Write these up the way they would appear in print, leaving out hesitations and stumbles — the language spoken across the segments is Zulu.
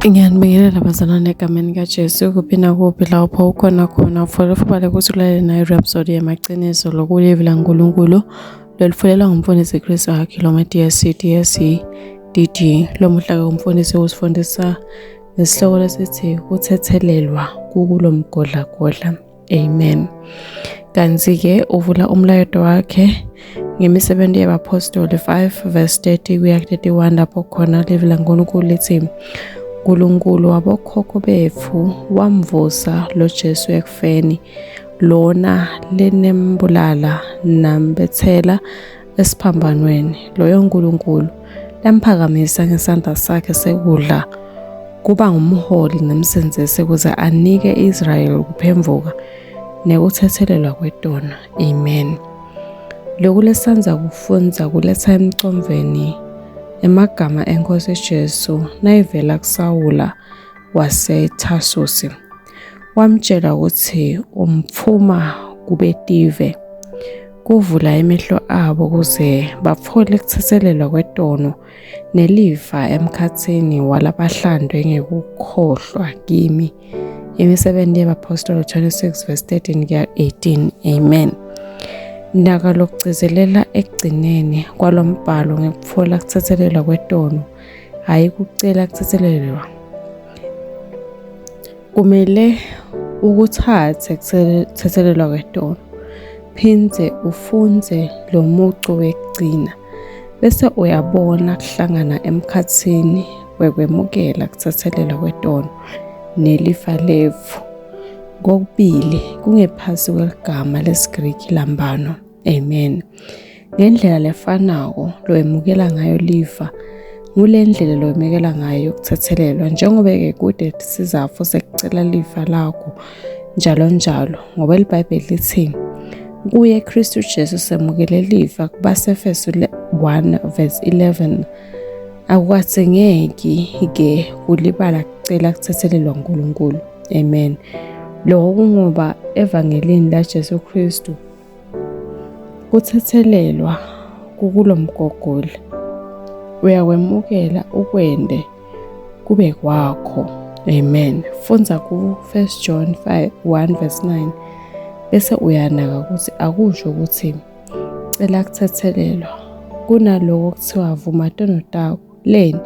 Ngiyanibingelela bazalwane egameni kaJesu kuphi nakuphi lapho ukhona khona futhi ukuthi ulalele nayo i-Rhapsody yamaqiniso lokulivi laNkulunkulu lolifulelwa ngumfundisi Chris Hakiloma DSC DD lomuhla kumfundisi usifundisa ngesihloko lesithi kuthethelelwa kulo mgodla. Amen. Kanzi-ke uvula umlayeto wakhe ngemisebenzi yabapostoli 5 verse 30 kuya 31 lapho khona livi laNkulunkulu lithi uNkulunkulu wabokhokho bethu wamvusa lo Jesu ekufeni, lona linembulala nambethela esiphambanweni. Loyo Nkulunkulu lamphakamisa ngesandla sakhe sekudla kuba ngumholi nemsenzisi ukuze anike Israyeli ukuphemvuka nekuthethelelwa kwetona. Amen. Lokhu lesanza kufunza kuletha emcomveni emagama enkosi Jesu nayivela kuSawula waseThasusi, wamtshela ukuthi umphuma kubetive kuvula imehlo abo ukuze baphole ukuthethelelwa kwetono nelifa emkhathini walabahlandwe ngekukhohlwa kimi. Imisebenzi yabapostoli 26 verse 13 kuya 18. Amen. Ndaka lokugcizelela ekugcineni kwalombhalo ngekuphola kuthethelelwa kwetono, hayi kucela kuthethelelwa. Kumele ukuthathe kuthethelelwa kwetono, phindze ufunze lo mucu wekugcina, bese uyabona kuhlangana emkhathini wekwemukela kuthethelelwa kwetono nelifa levu. Kokubili kungephasi kwegama lesiGriki lambano. Amen. Ngendlela lefanako loyemukela ngayo lifa, ngulendlela loyemukela ngayo ukuthethelelwa, njengoba kude sizafo sekucela lifa lakho njalo ngoba iBhayibheli lithi kuye Kristu Jesu semukele lifa kubaseFesu 1 verse 11. Akukathengeki-ke kulibala kucela kuthethelelwa uNkulunkulu. Amen. Lokhu ngoba evangelini laJesu Kristu kuthethelelwa kulo mgogodla, uyakwemukela ukwende kube kwakho. Amen. Funza ku 1 John 1 verse 9 bese uyanaka ukuthi akusho ukuthi cela kuthethelelwa kunaloko kuthiwa vuma tono takho leni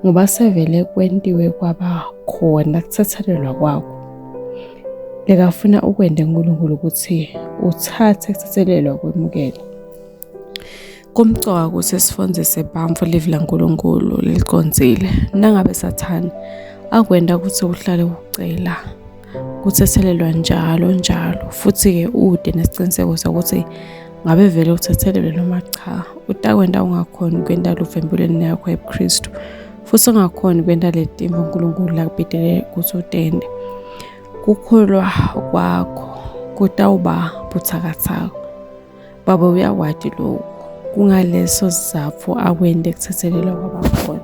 ngoba sevele kwentiwe kwaba khona kuthethelelwa kwakho. Lekafuna ukwenda uNkulunkulu ukuthi uthathe kuthethelelwa kwemukela. Kumcoka ukuthi sifonzise bamfu livi laNkulunkulu liconzile nangabe Sathane akwenda ukuthi uhlale ucela kuthethelelwa njalo futhi-ke ude nesiciniseko sokuthi ngabe vele uthethelelwe noma cha. Utakwenda ungakhona ukwenda lufa empilweni yakho eBuKristu futhi ungakhona ukwenda letimvo uNkulunkulu lakubhidele ukuthi utende. Kukholwa kwakho kutawuba buthakathaka. Baba uyakwati lokhu, kungaleso sizathu akwende kuthethelelwa kwabakhona.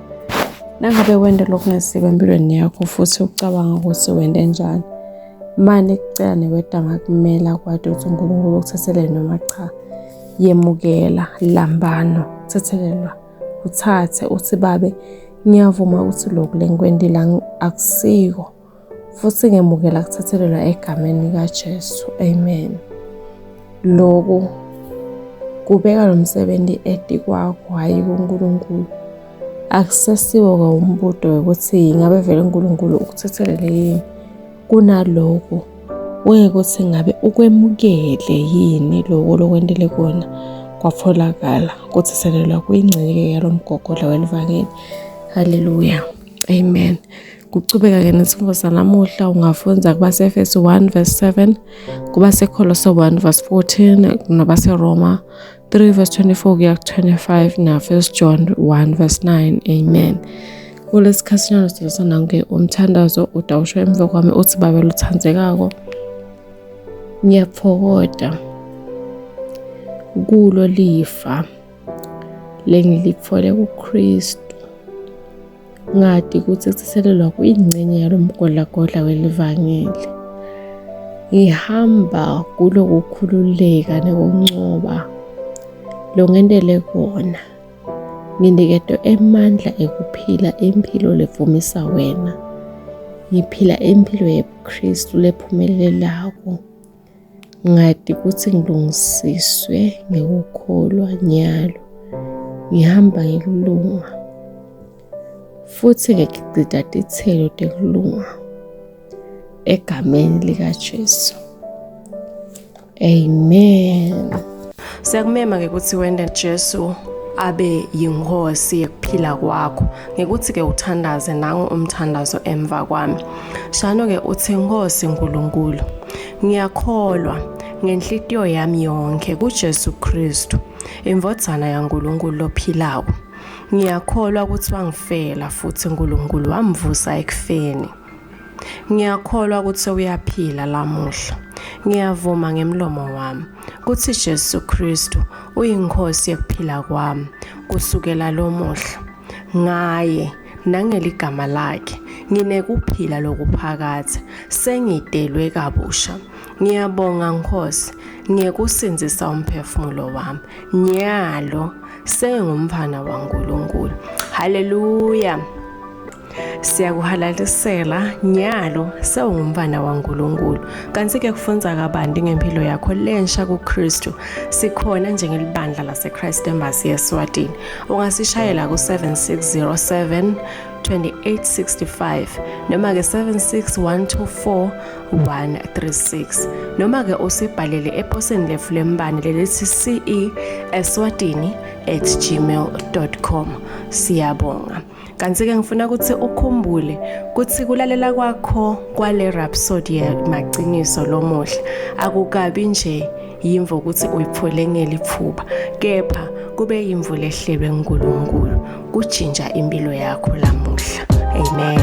Nangabe wenda lokhu ngesiko empilweni yakho futhi ucabanga ukuthi wende njani, manje kucela newedanga kumela kwade ukuthi uNkulunkulu ukuthethelele noma cha, yemukela lambano kuthethelelwa. Uthathe uthi babe ngiyavuma ukuthi lokhu lengikwendile akusiko futhi ngemukela kuthethelelwa egameni kaJesu. Amen. Lokhu kubeka lo msebenzi edi kwakho, hayi kuNkulunkulu. Akusesiwo umbudo ukuthi ngabe vele uNkulunkulu ukuthethelele yini. Kunaloko ukuthi ngabe ukwemukele yini lokho lokwendele kona kwatholakala kuthethelelwa kuyingceke yalomgogodla welivangeli. Haleluya. Amen. Kucubeka-ke nesifundo sanamuhla ungafunza kubaseFesu 1 verse 7, kubaseKolose 1 verse 14, nabaseRoma 3 verse 24 kuya 25 na 1 John 1 verse 9. Amen. Kulesikhathanyana sizosana-ke umthandazo udawusho emva kwami uthi Baba luthandzekako, ngiyaphokoda kulo lifa lengilithole kuKristu. Ngadi ukuthi kuthethelelwa kuyingcenye yalomgodla welivangeli. Ngihamba kulo kukhululeka nekuncoba longendele kona. Nginiketwe emandla ekuphila impilo levumisa wena. ngiphila impilo yebuKristu lephumelelako. Ngadi ukuthi ngilungisiswe ngekukholwa nyalo. Ngihamba ngekulunga futhi ngikhiqida tithelo tekulunga egameni likaJesu. Amen. Siyakumema-ke ukuthi wende Jesu abe yinkosi yekuphila kwakho. Ngekuthi-ke uthandaze nangu umthandazo emva kwami. Shano-ke uthi, Nkosi Nkulunkulu, ngiyakholwa ngenhliziyo yami yonke kuJesu Kristu, indodana yaNkulunkulu lophilayo. Ngiyakholwa ukuthi wangifela futhi uNkulunkulu wamvusa ekufeni. Ngiyakholwa ukuthi uyaphila lamuhla. Ngiyavuma ngemlomo wami ukuthi Jesu Kristu uyinkosi yekuphila kwami kusukela lomuhla. Ngaye nangeligama lakhe nginekuphila lokuphakatha, sengidelwe kabusha. Ngiyabonga Nkosi ngekusinzisa umphefumulo wami. Nyalo sengumfana waNkulunkulu. Haleluya. Siyakuhalalisela nyalo sewungumfana waNkulunkulu. Kanti-ke kufunza kabanti ngempilo yakho lensha kuKristu. Sikhona njengelibandla laseChrist Embassy eSwatini. Ungasishayela ku-7607 2865 noma-ke 76124 136 noma-ke usibhalele eposini lefu lembane lelithi ce@swatini@gmail.com. Siyabonga. Kanti-ke ngifuna ukuthi ukhumbule ukuthi kulalela kwakho kwale Rhapsody yamaqiniso lomuhla akukabi nje yimvo ukuthi uyiphule ngeliphuba, kepha kube yimvula ehlelwe uNkulunkulu kujinja impilo yakho lamuhla. Amen.